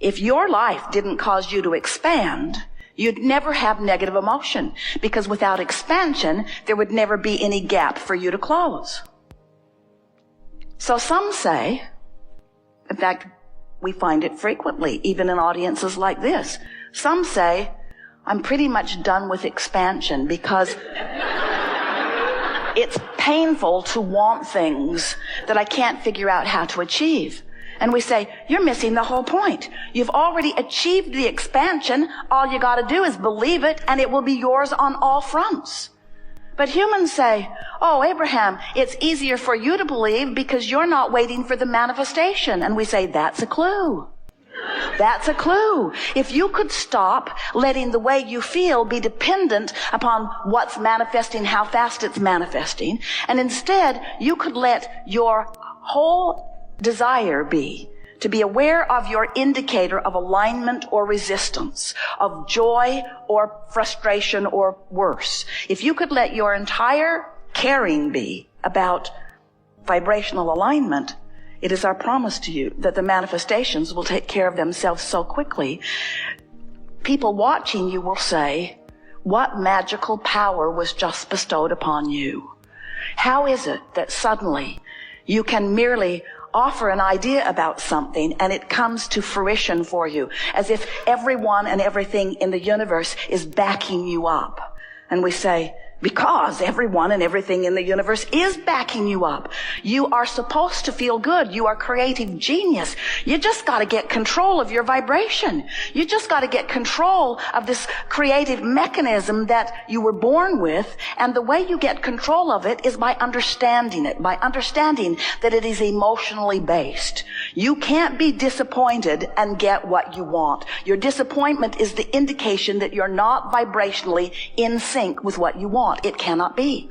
If your life didn't cause you to expand, you'd never have negative emotion, because without expansion, there would never be any gap for you to close. So some say, in fact, we find it frequently, even in audiences like this. Some say, I'm pretty much done with expansion because it's painful to want things that I can't figure out how to achieve. And we say, you're missing the whole point. You've already achieved the expansion. All you got to do is believe it, and it will be yours on all fronts. But humans say, oh, Abraham, it's easier for you to believe because you're not waiting for the manifestation. And we say, that's a clue. That's a clue. If you could stop letting the way you feel be dependent upon what's manifesting, how fast it's manifesting, and instead you could let your whole desire be to be aware of your indicator of alignment or resistance, of joy or frustration or worse. If you could let your entire caring be about vibrational alignment, it is our promise to you that the manifestations will take care of themselves so quickly. People watching you will say, what magical power was just bestowed upon you? How is it that suddenly you can merely offer an idea about something and it comes to fruition for you, as if everyone and everything in the universe is backing you up? And we say, because everyone and everything in the universe is backing you up. You are supposed to feel good. You are creative genius. You just got to get control of your vibration. You just got to get control of this creative mechanism that you were born with. And the way you get control of it is by understanding it, by understanding that it is emotionally based. You can't be disappointed and get what you want. Your disappointment is the indication that you're not vibrationally in sync with what you want. It cannot be.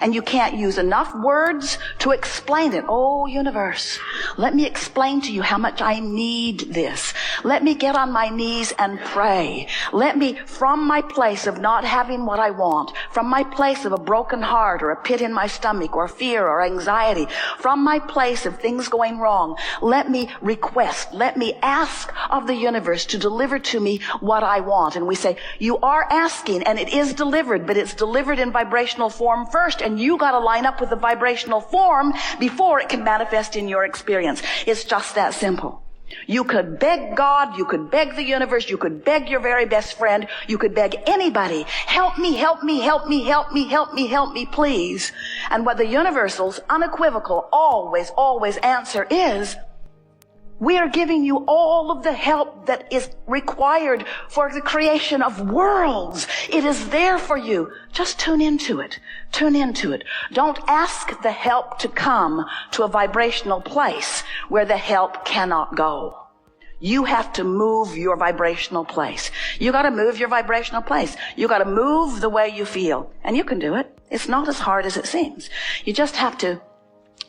And you can't use enough words to explain it. Oh, universe, let me explain to you how much I need this. Let me get on my knees and pray. Let me, from my place of not having what I want, from my place of a broken heart or a pit in my stomach or fear or anxiety, from my place of things going wrong, let me request, let me ask of the universe to deliver to me what I want. And we say, you are asking and it is delivered, but it's delivered in vibrational form first. And you got to line up with the vibrational form before it can manifest in your experience. It's just that simple. You could beg God, you could beg the universe, you could beg your very best friend, you could beg anybody, help me, help me, help me, help me, help me, help me, please. And what the universal's unequivocal, always answer is, we are giving you all of the help that is required for the creation of worlds. It is there for you. Just tune into it. Tune into it. Don't ask the help to come to a vibrational place where the help cannot go. You have to move your vibrational place. You got to move your vibrational place. You got to move the way you feel. And you can do it. It's not as hard as it seems. You just have to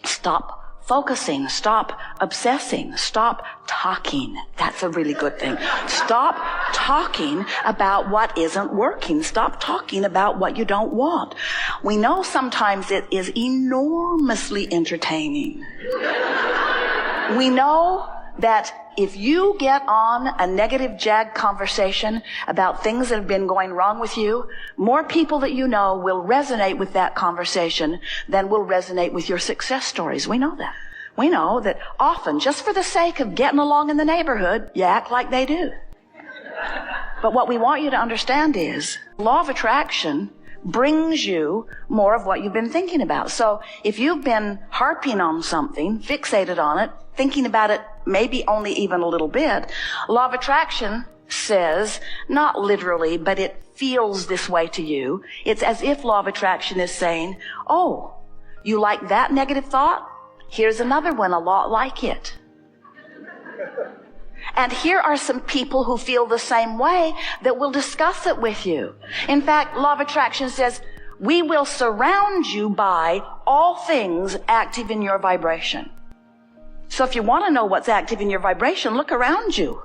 stop focusing, stop obsessing, stop talking. That's a really good thing. Stop talking about what isn't working. Stop talking about what you don't want. We know sometimes it is enormously entertaining. We know that if you get on a negative jag conversation about things that have been going wrong with you, more people that you know will resonate with that conversation than will resonate with your success stories. We know that. We know that often, just for the sake of getting along in the neighborhood, you act like they do. But what we want you to understand is, law of attraction brings you more of what you've been thinking about. So if you've been harping on something, fixated on it, thinking about it maybe only even a little bit, law of attraction says, not literally, but it feels this way to you. It's as if law of attraction is saying, oh, you like that negative thought? Here's another one a lot like it. And here are some people who feel the same way that will discuss it with you. In fact, law of attraction says, we will surround you by all things active in your vibration. So if you want to know what's active in your vibration, look around you.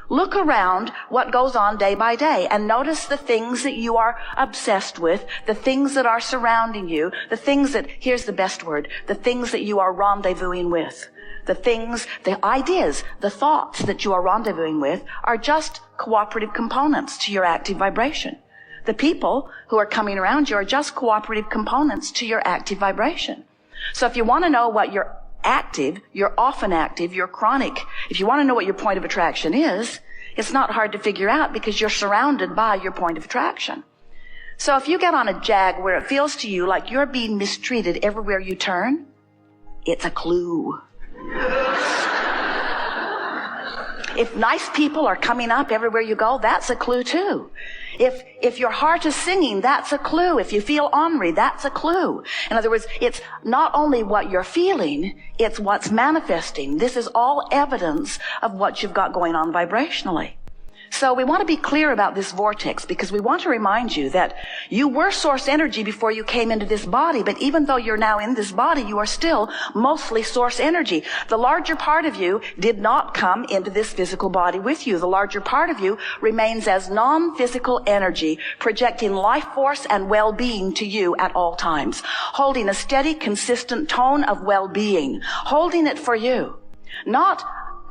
Look around what goes on day by day and notice the things that you are obsessed with, the things that are surrounding you, the things that, here's the best word, the things that you are rendezvousing with. the things, the ideas, the thoughts that you are rendezvousing with are just cooperative components to your active vibration. The people who are coming around you are just cooperative components to your active vibration. So if you want to know what your active, you're often active, you're chronic, if you want to know what your point of attraction is, it's not hard to figure out because you're surrounded by your point of attraction. So if you get on a jag where it feels to you like you're being mistreated everywhere you turn, it's a clue. If nice people are coming up everywhere you go, that's a clue too. If your heart is singing, that's a clue. If you feel ornery, that's a clue. In other words, it's not only what you're feeling, it's what's manifesting. This is all evidence of what you've got going on vibrationally. So we want to be clear about this vortex because we want to remind you that you were source energy before you came into this body, but even though you're now in this body, you are still mostly source energy. The larger part of you did not come into this physical body with you. The larger part of you remains as non-physical energy, projecting life force and well-being to you at all times, holding a steady, consistent tone of well-being, holding it for you, not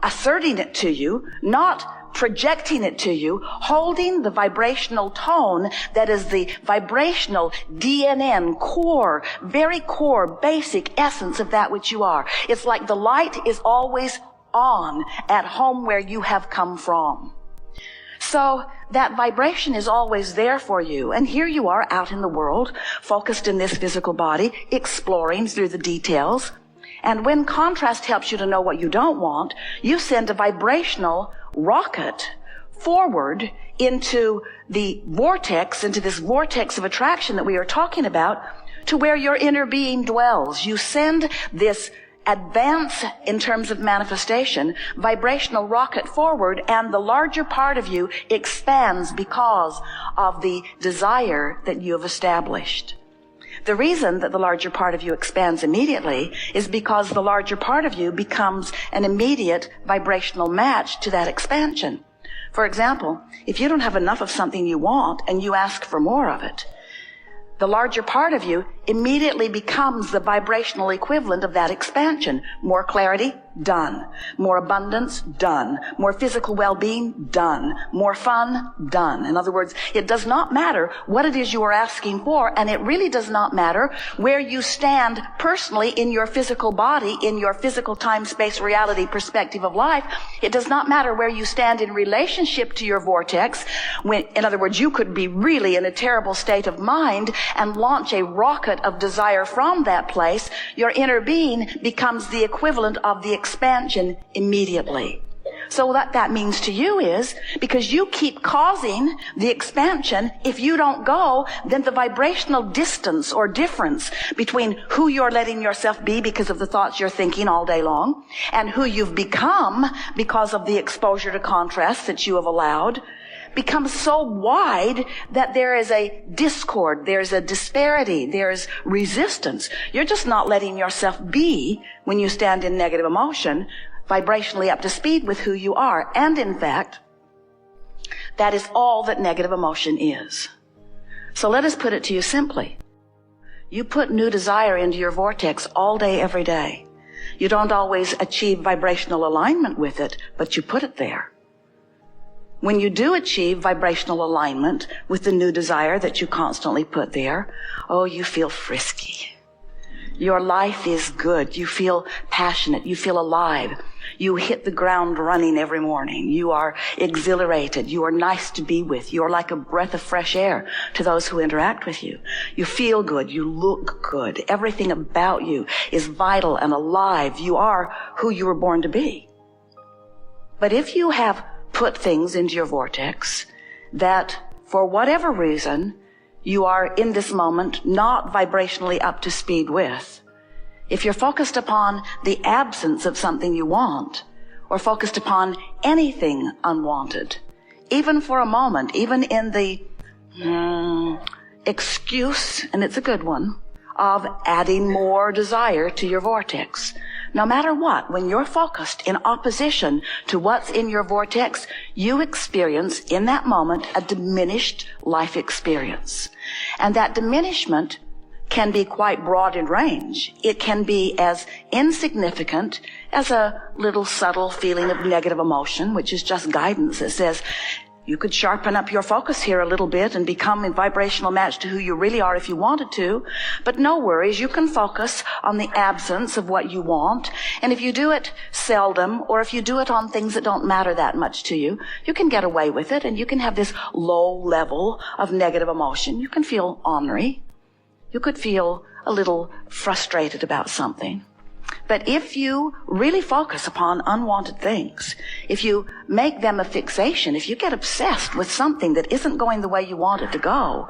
asserting it to you, not projecting it to you, holding the vibrational tone that is the vibrational DNN core, very core, basic essence of that which you are. It's like the light is always on at home where you have come from. So that vibration is always there for you. And here you are out in the world, focused in this physical body, exploring through the details. And when contrast helps you to know what you don't want, you send a vibrational rocket forward into the vortex, into this vortex of attraction that we are talking about, to where your inner being dwells. You send this advance in terms of manifestation, vibrational rocket forward, and the larger part of you expands because of the desire that you have established. The reason that the larger part of you expands immediately is because the larger part of you becomes an immediate vibrational match to that expansion. For example, if you don't have enough of something you want and you ask for more of it, the larger part of you immediately becomes the vibrational equivalent of that expansion. More clarity, done. More abundance, done. More physical well-being, done. More fun, done. In other words, it does not matter what it is you are asking for, and it really does not matter where you stand personally in your physical body, in your physical time-space reality perspective of life. It does not matter where you stand in relationship to your vortex. In other words, you could be really in a terrible state of mind and launch a rocket of desire from that place. Your inner being becomes the equivalent of the expansion immediately. So what that means to you is, because you keep causing the expansion, if you don't go, then the vibrational distance or difference between who you're letting yourself be because of the thoughts you're thinking all day long and who you've become because of the exposure to contrast that you have allowed becomes so wide that there is a discord, there's a disparity, there's resistance. You're just not letting yourself be, when you stand in negative emotion, vibrationally up to speed with who you are. And in fact, that is all that negative emotion is. So let us put it to you simply. You put new desire into your vortex all day, every day. You don't always achieve vibrational alignment with it, but you put it there. When you do achieve vibrational alignment with the new desire that you constantly put there, oh, you feel frisky. Your life is good. You feel passionate. You feel alive. You hit the ground running every morning. You are exhilarated. You are nice to be with. You are like a breath of fresh air to those who interact with you. You feel good. You look good. Everything about you is vital and alive. You are who you were born to be. But if you have put things into your vortex that, for whatever reason, you are in this moment not vibrationally up to speed with, if you're focused upon the absence of something you want, or focused upon anything unwanted, even for a moment, even in the excuse, and it's a good one, of adding more desire to your vortex, no matter what, when you're focused in opposition to what's in your vortex, you experience in that moment a diminished life experience. And that diminishment can be quite broad in range. It can be as insignificant as a little subtle feeling of negative emotion, which is just guidance that says, you could sharpen up your focus here a little bit and become a vibrational match to who you really are if you wanted to. But no worries, you can focus on the absence of what you want. And if you do it seldom, or if you do it on things that don't matter that much to you, you can get away with it, and you can have this low level of negative emotion. You can feel ornery. You could feel a little frustrated about something. But if you really focus upon unwanted things, if you make them a fixation, if you get obsessed with something that isn't going the way you want it to go,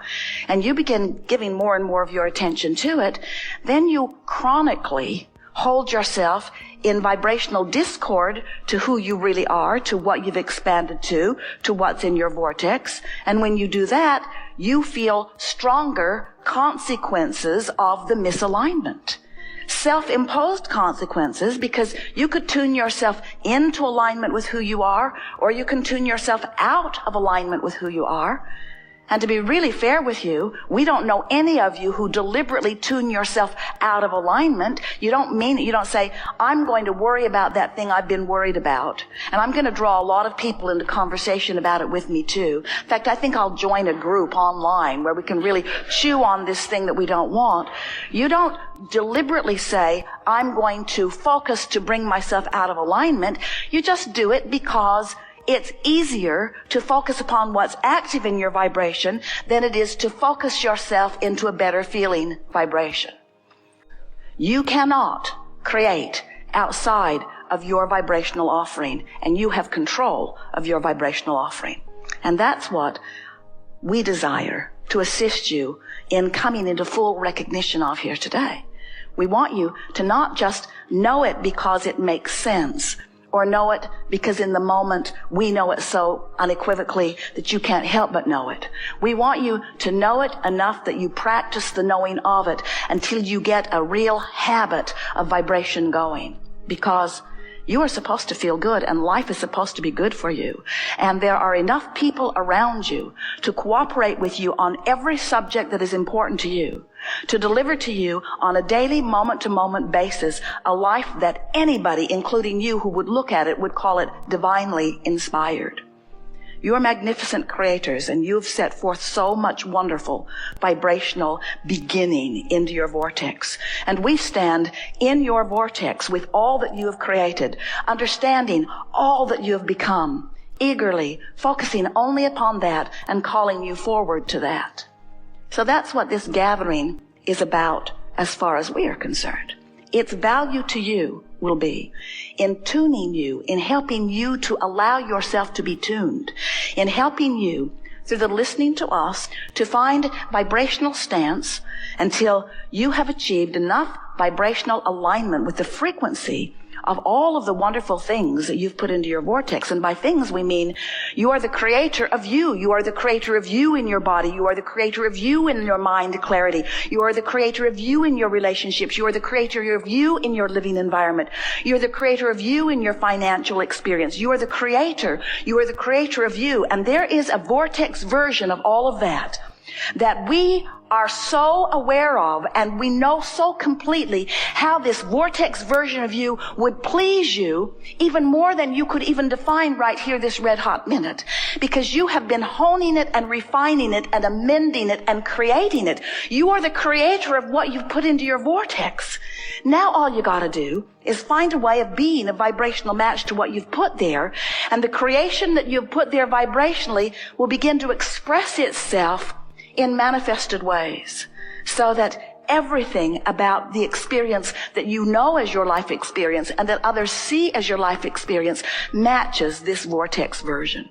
and you begin giving more and more of your attention to it, then you chronically hold yourself in vibrational discord to who you really are, to what you've expanded to what's in your vortex. And when you do that, you feel stronger consequences of the misalignment. Self-imposed consequences, because you could tune yourself into alignment with who you are, or you can tune yourself out of alignment with who you are. And to be really fair with you, we don't know any of you who deliberately tune yourself out of alignment. You don't mean it. You don't say, I'm going to worry about that thing I've been worried about, and I'm going to draw a lot of people into conversation about it with me too. In fact, I think I'll join a group online where we can really chew on this thing that we don't want. You don't deliberately say, I'm going to focus to bring myself out of alignment. You just do it because it's easier to focus upon what's active in your vibration than it is to focus yourself into a better feeling vibration. You cannot create outside of your vibrational offering, and you have control of your vibrational offering. And that's what we desire to assist you in coming into full recognition of here today. We want you to not just know it because it makes sense, or know it because in the moment we know it so unequivocally that you can't help but know it. We want you to know it enough that you practice the knowing of it until you get a real habit of vibration going. Because you are supposed to feel good, and life is supposed to be good for you. And there are enough people around you to cooperate with you on every subject that is important to you, to deliver to you on a daily, moment-to-moment basis a life that anybody, including you who would look at it, would call it divinely inspired. You are magnificent creators, and you've set forth so much wonderful vibrational beginning into your vortex. And we stand in your vortex with all that you have created, understanding all that you have become, eagerly focusing only upon that and calling you forward to that. So that's what this gathering is about as far as we are concerned. Its value to you will be in tuning you, in helping you to allow yourself to be tuned, in helping you through the listening to us to find vibrational stance until you have achieved enough vibrational alignment with the frequency of all of the wonderful things that you've put into your vortex. And by things, we mean you are the creator of you. You are the creator of you in your body. You are the creator of you in your mind clarity. You are the creator of you in your relationships. You are the creator of you in your living environment. You're the creator of you in your financial experience. You are the creator. You are the creator of you. And there is a vortex version of all of that we are so aware of, and we know so completely how this vortex version of you would please you even more than you could even define right here this red hot minute, because you have been honing it and refining it and amending it and creating it. You are the creator of what you've put into your vortex. Now all you got to do is find a way of being a vibrational match to what you've put there, and the creation that you've put there vibrationally will begin to express itself in manifested ways, so that everything about the experience that you know as your life experience and that others see as your life experience matches this vortex version.